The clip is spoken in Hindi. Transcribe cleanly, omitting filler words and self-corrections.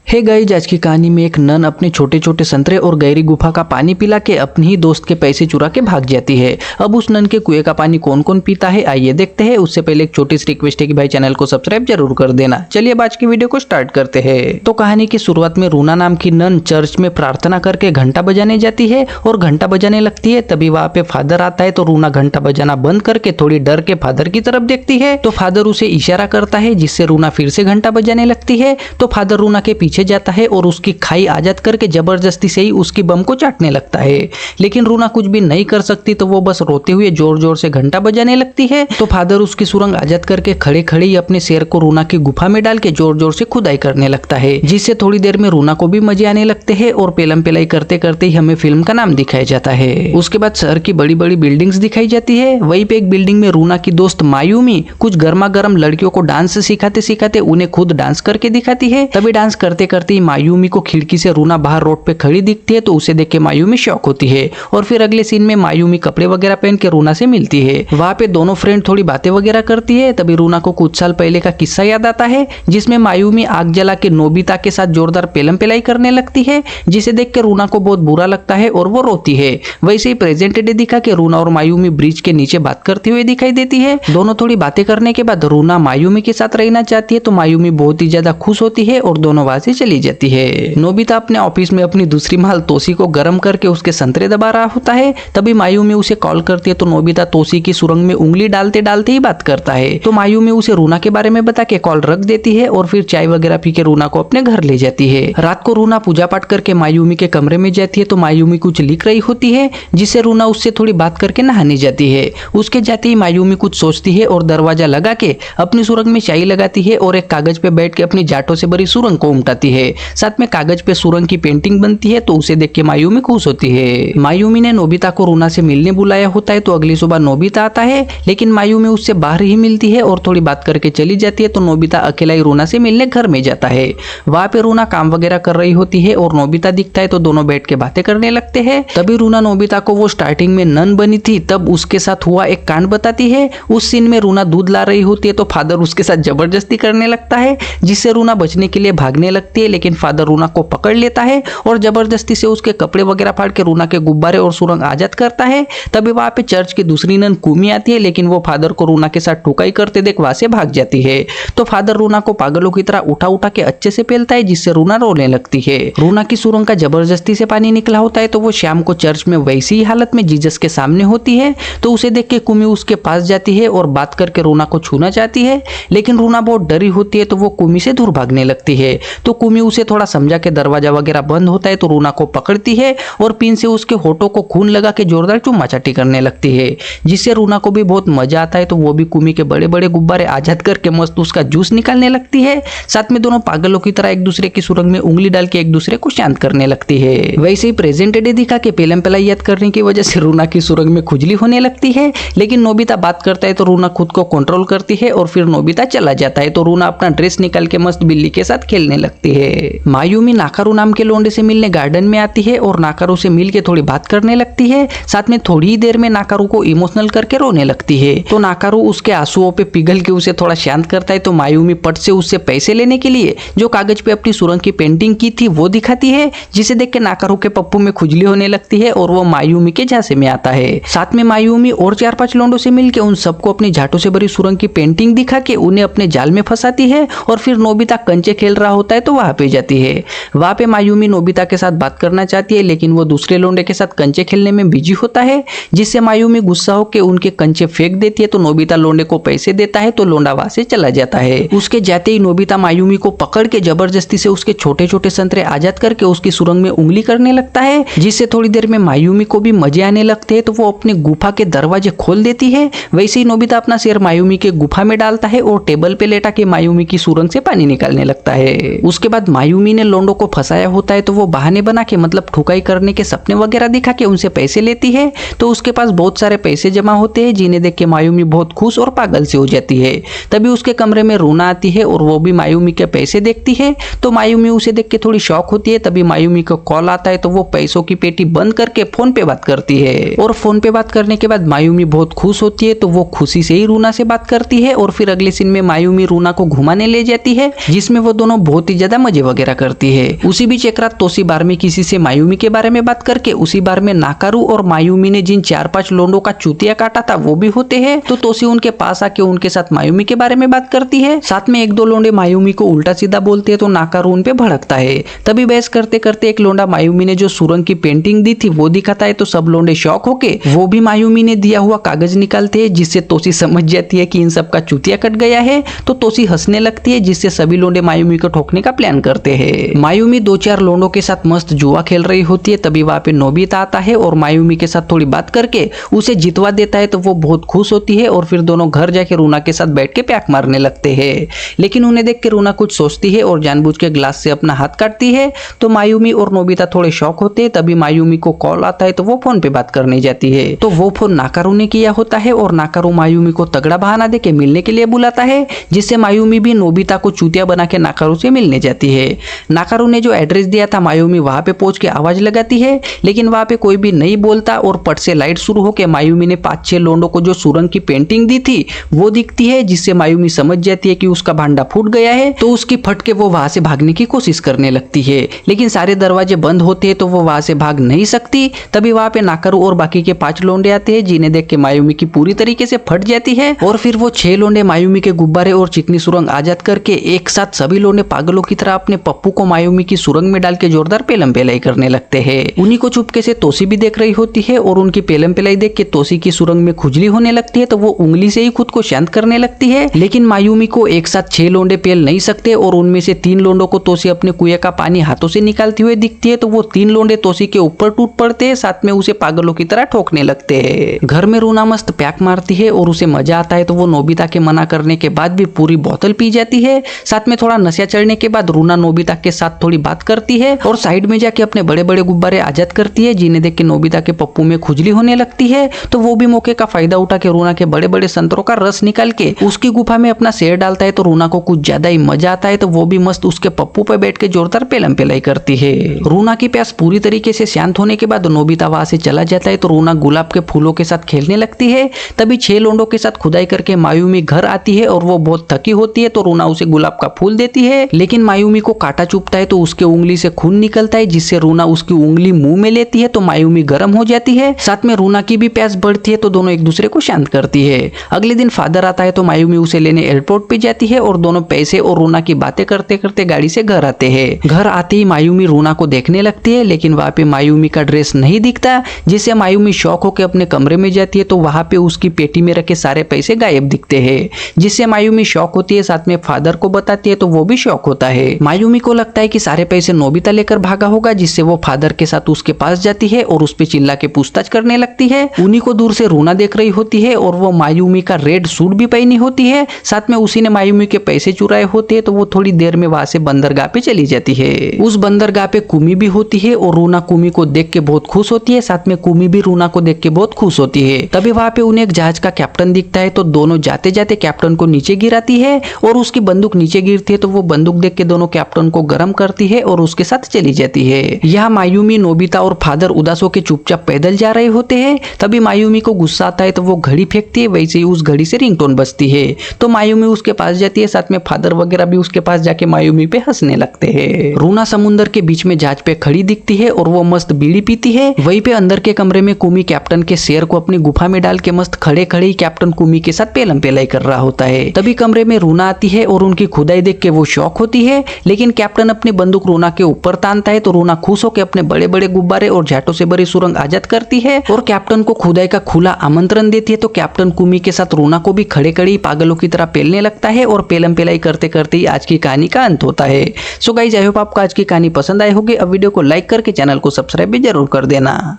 हे गाइस, आज की कहानी में एक नन अपने छोटे छोटे संतरे और गहरी गुफा का पानी पिला के अपने ही दोस्त के पैसे चुरा के भाग जाती है। अब उस नन के कुएं का पानी कौन कौन पीता है, आइए देखते हैं। उससे पहले एक छोटी सी रिक्वेस्ट है कि भाई चैनल को सब्सक्राइब जरूर कर देना। चलिए अब आज की वीडियो को स्टार्ट करते हैं। तो कहानी की शुरुआत में रूना नाम की नन चर्च में प्रार्थना करके घंटा बजाने जाती है और घंटा बजाने लगती है। तभी वहाँ पे फादर आता है तो रूना घंटा बजाना बंद करके थोड़ी डर के फादर की तरफ देखती है तो फादर उसे इशारा करता है, जिससे रूना फिर से घंटा बजाने लगती है। तो फादर रूना के पीछे जाता है और उसकी खाई आजाद करके जबरदस्ती से ही उसकी बम को चाटने लगता है। लेकिन रूना कुछ भी नहीं कर सकती तो वो बस रोते हुए जोर जोर से घंटा बजाने लगती है। तो फादर उसकी सुरंग आजाद करके खड़े खड़े ही अपने शेर को रूना की गुफा में डाल के जोर जोर से खुदाई करने लगता है, जिससे थोड़ी देर में रूना को भी मजे आने लगते हैं और पेलम पेलाई करते करते ही हमें फिल्म का नाम दिखाया जाता है। उसके बाद शहर की बड़ी बड़ी बिल्डिंग्स दिखाई जाती है। वहीं पे एक बिल्डिंग में रूना की दोस्त मायूमी कुछ गर्मा गर्म लड़कियों को डांस सिखाते सिखाते उन्हें खुद डांस करके दिखाती है। तभी डांस करते करते ही मायूमी को खिड़की से रूना बाहर रोड पे खड़ी दिखती है तो उसे देख के मायूमी शॉक होती है। और फिर अगले सीन में मायूमी कपड़े वगैरह पहन के रूना से मिलती है। वहाँ पे दोनों फ्रेंड थोड़ी बातें वगैरह करती है। तभी रूना को कुछ साल पहले का किस्सा याद आता है, जिसमें मायूमी आग जला के नोबिता के साथ जोरदार पेलम पेलाई करने लगती है, जिसे देख के रूना को बहुत बुरा लगता है और वो रोती है। वैसे ही प्रेजेंट डे दिखा के रूना और मायूमी ब्रिज के नीचे बात करती हुई दिखाई देती है। दोनों थोड़ी बातें करने के बाद रूना मायूमी के साथ रहना चाहती है तो मायूमी बहुत ही ज्यादा खुश होती है और दोनों वहां से चली जाती है। नोबिता अपने ऑफिस में अपनी दूसरी माल तोसी को गर्म करके उसके संतरे दबा रहा होता है। तभी मायूमी उसे कॉल करती है तो नोबिता तोसी की सुरंग में उंगली डालते डालते ही बात करता है। तो मायूमी उसे रूना के बारे में बता के कॉल रख देती है और फिर चाय वगैरह पी के रूना को अपने घर ले जाती है। रात को रूना पूजा पाठ करके मायूमी के कमरे में जाती है तो मायूमी कुछ लिख रही होती है, जिससे रूना उससे थोड़ी बात करके नहाने जाती है। उसके जाते ही मायूमी कुछ सोचती है और दरवाजा लगा के अपनी सुरंग में चाय लगाती है और एक कागज पे बैठ के अपनी जाटों से भरी सुरंग को उमटाती है। साथ में कागज पे सुरंग की पेंटिंग बनती है तो उसे देख के मायूमी खुश होती है। मायूमी ने नोबिता को रूना से मिलने बुलाया होता है तो अगली सुबह नोबिता आता है, लेकिन मायूमी उससे बाहर ही मिलती है और थोड़ी बात करके चली जाती है। तो नोबिता अकेला ही रूना से मिलने घर में जाता है। वहाँ पे रूना काम वगैरह कर रही होती है और नोबिता दिखता है तो दोनों बैठ के बातें करने लगते हैं। तभी रूना नोबिता को वो स्टार्टिंग में नन बनी थी तब उसके साथ हुआ एक कांड बताती है। उस सीन में रूना दूध ला रही होती है तो फादर उसके साथ जबरदस्ती करने लगता है, जिससे रूना बचने के लिए भागने लगती है। लेकिन फादर रूना को पकड़ लेता है और जबरदस्ती से उसके कपड़े वगैरह फाड़ के रूना के गुब्बारे और सुरंग आजाद करता है। तभी वहाँ पे चर्च की दूसरी नन कुमी आती है, लेकिन वो फादर को रूना के साथ ठुकाई करते देख वहां से भाग जाती है। तो फादर रूना को पागलों की तरह उठा उठा के अच्छे से पेलता है, जिससे रूना रोने लगती है। रूना की सुरंग का जबरदस्ती से पानी निकला होता है तो वो शाम को चर्च में वैसी ही हालत में जीसस के सामने होती है। तो उसे देख के कुमी उसके पास जाती है और बात करके रूना को छूना चाहती है, लेकिन रूना बहुत डरी होती है तो वो कुमी से दूर भागने लगती है। तो कुमी उसे थोड़ा समझा के दरवाजा वगैरह बंद होता है तो रूना को पकड़ती है और पिन से उसके होठों को खून लगा के जोरदार चुम्मा चाटी करने लगती है, जिससे रूना को भी बहुत मजा आता है। तो वो भी कुमी के बड़े बड़े गुब्बारे आजाद करके मस्त उसका जूस निकालने लगती है। साथ में दोनों पागलों की तरह एक दूसरे की सुरंग में उंगली डाल के एक दूसरे को शांत करने लगती है। वैसे ही प्रेजेंट डे दिखा के पेलम पेलाई याद करने की वजह से रूना की सुरंग में खुजली होने लगती है। लेकिन नोबिता बात करता है तो रूना खुद को कंट्रोल करती है और फिर नोबिता चला जाता है तो रूना अपना ड्रेस निकाल के मस्त बिल्ली के साथ खेलने लगती है। मायूमी नाकारू नाम के लोंडे से मिलने गार्डन में आती है और नाकारू से मिल के थोड़ी बात करने लगती है। साथ में थोड़ी ही देर में नाकारू को इमोशनल करके रोने लगती है। तो नाकारू उसके आंसुओं पे पिघल के उसे थोड़ा शांत करता है। तो मायूमी पट से उससे पैसे लेने के लिए जो कागज पे अपनी सुरंग की पेंटिंग की थी वो दिखाती है, जिसे देख के नाकारू के पप्पू में खुजली होने लगती है और वो मायूमी के झांसे में आता है। साथ में मायूमी और 4-5 लोंडों से मिलकर उन सबको अपनी झाटों से भरी सुरंग की पेंटिंग दिखा के उन्हें अपने जाल में फंसाती है। और फिर नोबिता कंचे खेल रहा होता है तो वहां पे जाती है। वहां पे मायूमी नोबिता के साथ बात करना चाहती है, लेकिन वो दूसरे लोंडे के साथ कंचे खेलने में बिजी होता है, जिससे मायूमी गुस्सा होकर उनके कंचे फेंक देती है। तो नोबिता लोंडे को पैसे देता है तो लोंडा वहां से चला जाता है। उसके जाते ही नोबिता मायूमी को पकड़ के जबरदस्ती से उसके छोटे छोटे संतरे आजाद करके उसकी सुरंग में उंगली करने लगता है, जिससे थोड़ी देर में मायूमी को भी मजे आने लगते हैं। तो वो अपनी गुफा के दरवाजे खोल देती है। वैसे ही नोबिता अपना सिर मायूमी के गुफा में डालता है और टेबल पे लेटा के मायूमी की सुरंग से पानी निकालने लगता है। उसके बाद मायूमी ने लोंडो को फंसाया होता है तो वो बहाने बना के मतलब ठुकाई करने के सपने वगैरह दिखा के उनसे पैसे लेती है। तो उसके पास बहुत सारे पैसे जमा होते हैं, जिन्हें देख के मायूमी बहुत खुश और पागल से हो जाती है। तभी उसके कमरे में रूना आती है और वो भी मायूमी के पैसे देखती है। तो मायूमी उसे देख के थोड़ी शॉक होती है। तभी मायूमी को कॉल आता है तो वो पैसों की पेटी बंद करके फोन पे बात करती है और फोन पे बात करने के बाद मायूमी बहुत खुश होती है। तो वो खुशी से ही रूना से बात करती है और फिर अगले सीन में मायूमी रूना को घुमाने ले जाती है, जिसमें वो दोनों बहुत ही ज्यादा मजे वगैरह करती है। उसी बीच एक रात तोशी बार में किसी से मायूमी के बारे में बात करके उसी बार में नाकारू और मायूमी ने जिन 4-5 लोंडों का चूतिया काटा था वो भी होते हैं। तो तोशी उनके पास आके उनके साथ मायूमी के बारे में बात करती है। साथ में 1-2 लोंडे मायूमी को उल्टा सीधा बोलते हैं तो नाकारू उन पे भड़कता है। तभी बहस करते करते एक लोंडा मायूमी ने जो सुरंग की पेंटिंग दी थी वो दिखाता है तो सब लोंडे शॉक होके वो भी मायूमी ने दिया हुआ कागज निकालते हैं, जिससे तोशी समझ जाती है कि इन सब का चूतिया कट गया है। तो तोशी हंसने लगती है, जिससे सभी लोंडे मायूमी को ठोकने का प्लान करते हैं। मायूमी 2-4 लोंडों के साथ मस्त जुआ खेल रही होती है। तभी वहां पे नोबिता आता है और मायूमी के साथ थोड़ी बात करके उसे जितवा देता है। तो वो बहुत खुश होती है और फिर दोनों घर जाके रूना के साथ बैठ के प्याक मारने लगते हैं। लेकिन उन्हें देख के रूना कुछ सोचती है और जानबूझ के ग्लास से अपना हाथ काटती है। तो मायूमी और नोबिता थोड़े शॉक होते हैं। तभी मायूमी को कॉल आता है तो वो फोन पे बात करने जाती है। तो वो फोन नाकारू ने किया होता है और नाकारू मायूमी को तगड़ा बहाना दे के मिलने के लिए बुलाता है, जिससे मायूमी भी नोबिता को चूतिया बना के नाकारू से मिलने जाती है। नाकारू ने जो एड्रेस दिया था मायूमी वहां पे पहुंच के आवाज लगाती है, लेकिन वहां पे कोई भी नहीं बोलता और पट से लाइट शुरू होकर मायूमी ने 5-6 लोंडों को जो सुरंग की पेंटिंग दी थी वो दिखती है, जिससे मायूमी समझ जाती है कि उसका भांडा फूट गया है। तो उसकी फट के वो वहां से भागने की कोशिश करने लगती है, लेकिन सारे दरवाजे बंद होते हैं तो वो वहां से भाग नहीं सकती। तभी वहां पे नाकारू और बाकी के 5 लोंडे आते हैं, जिन्हें देख के मायूमी की पूरी तरीके से फट जाती है। और फिर वो 6 लोंडे मायूमी के गुब्बारे और चिकनी सुरंग आजाद करके एक साथ सभी लोंडे पागलों की तरह अपने पप्पू को मायूमी की सुरंग में डाल के जोरदार पेलम पेलाई करने लगते हैं। उन्हीं को चुपके से तोशी भी देख रही होती है और उनकी पेलम पेलाई देख के तोशी की सुरंग में खुजली होने लगती है। तो वो उंगली से ही खुद को शांत करने लगती है, लेकिन मायूमी को एक साथ 6 लोंडे पेल नहीं सकते और उनमें से 3 लोंडों को तोशी अपने कुएं का पानी हाथों से निकालती हुई दिखती है। तो वो 3 लोंडे तोशी के ऊपर टूट पड़ते हैं, साथ में उसे पागलों की तरह ठोकने लगते हैं। घर में रूना मस्त प्याक मारती है और उसे मजा आता है। तो वो नोबिता के मना करने के बाद भी पूरी बोतल पी जाती है। साथ में थोड़ा नशा चढ़ने के बाद रूना नोबिता के साथ थोड़ी बात करती है और साइड में जाके अपने बड़े बड़े गुब्बारे आजाद करती है, जिन्हें देख के नोबिता के पप्पू में खुजली होने लगती है। तो वो भी मौके का फायदा उठा के रूना के बड़े बड़े संतरों का रस निकाल के उसकी गुफा में अपना शेर डालता है। तो रूना को कुछ ज्यादा ही मजा आता है। तो वो भी मस्त उसके पप्पू पे बैठ के जोरदार पेलम पेलाई करती है। रूना की प्यास पूरी तरीके से शांत होने के बाद नोबिता वहां से चला जाता है। तो रूना गुलाब के फूलों के साथ खेलने लगती है। तभी 6 लोंडों के साथ खुदाई करके मायूमी घर आती है और वो बहुत थकी होती है। तो रूना उसे गुलाब का फूल देती है, लेकिन मायूमी को कांटा चुभता है तो उसके उंगली से खून निकलता है, जिससे रूना उसकी उंगली मुंह में लेती है। तो मायूमी गर्म हो जाती है। साथ में रूना की भी प्यास बढ़ती है। तो दोनों एक दूसरे को शांत करती है। अगले दिन फादर आता है तो मायूमी उसे लेने एयरपोर्ट पे जाती है और दोनों पैसे और रूना की बातें करते करते गाड़ी से घर आते हैं। घर आते ही मायूमी रूना को देखने लगती है, लेकिन वहां पे मायूमी का ड्रेस नहीं दिखता, जिससे मायूमी शॉक होकर अपने कमरे में जाती है। तो वहां पे उसकी पेटी में रखे सारे पैसे गायब दिखते हैं, जिससे मायूमी शॉक होती है। साथ में फादर को बताती है तो वो भी शॉक होता है। मायूमी को लगता है कि सारे पैसे नोबिता लेकर भागा होगा, जिससे वो फादर के साथ उसके पास जाती है और उस पे चिल्ला के पूछताछ करने लगती है। उन्हीं को दूर से रूना देख रही होती है और वो मायूमी का रेड सूट भी पहनी होती है। साथ में उसी ने मायूमी के पैसे चुराए होते हैं। तो वो थोड़ी देर में वहां से बंदरगाह पे चली जाती है। उस बंदरगाह पे कुमी भी होती है और रूना कुमी को देख के बहुत खुश होती है। साथ में कुमी भी रूना को देख के बहुत खुश होती है। तभी वहां पे उन्हें एक जहाज का कैप्टन दिखता है। तो दोनों जाते जाते कैप्टन को नीचे गिराती है और उसकी बंदूक नीचे गिरती है। तो वो बंदूक देख के दोनों कैप्टन को गर्म करती है और उसके साथ चली जाती है। यहाँ मायूमी, नोबिता और फादर उदास होकर चुपचाप पैदल जा रहे होते हैं। तभी मायूमी को गुस्सा आता है तो वो घड़ी फेंकती है। वैसे ही उस घड़ी से रिंगटोन बजती है। तो मायूमी उसके पास जाती है। साथ में फादर वगैरह भी उसके पास जाके मायूमी पे हंसने लगते हैं। रूना समुंदर के बीच में जहाज पे खड़ी दिखती है और वो मस्त बीड़ी पीती है। वहीं पे अंदर के कमरे में कुमी कैप्टन के शेर को अपनी गुफा में डाल के मस्त खड़े खड़े ही कैप्टन कुमी के साथ पेलम पेलाई कर रहा होता है। तभी कमरे में रूना आती है और उनकी खुदाई देख के वो शौक होती है, लेकिन कैप्टन अपनी बंदूक रूना के ऊपर तानता है। तो रूना खुश होकर अपने बड़े बड़े गुब्बारे और झाटों से भरी सुरंग आजाद करती है और कैप्टन को खुदाई का खुला आमंत्रण देती है। तो कैप्टन कुमी के साथ रूना को भी खड़े खड़े पागलों की तरह पेलने लगता है और पेलम पेलाई करते करते ही आज की कहानी का अंत होता है। सो गाइस, आई होप आपको आज की कहानी पसंद आई होगी। अब वीडियो को लाइक करके चैनल को सब्सक्राइब भी जरूर कर देना।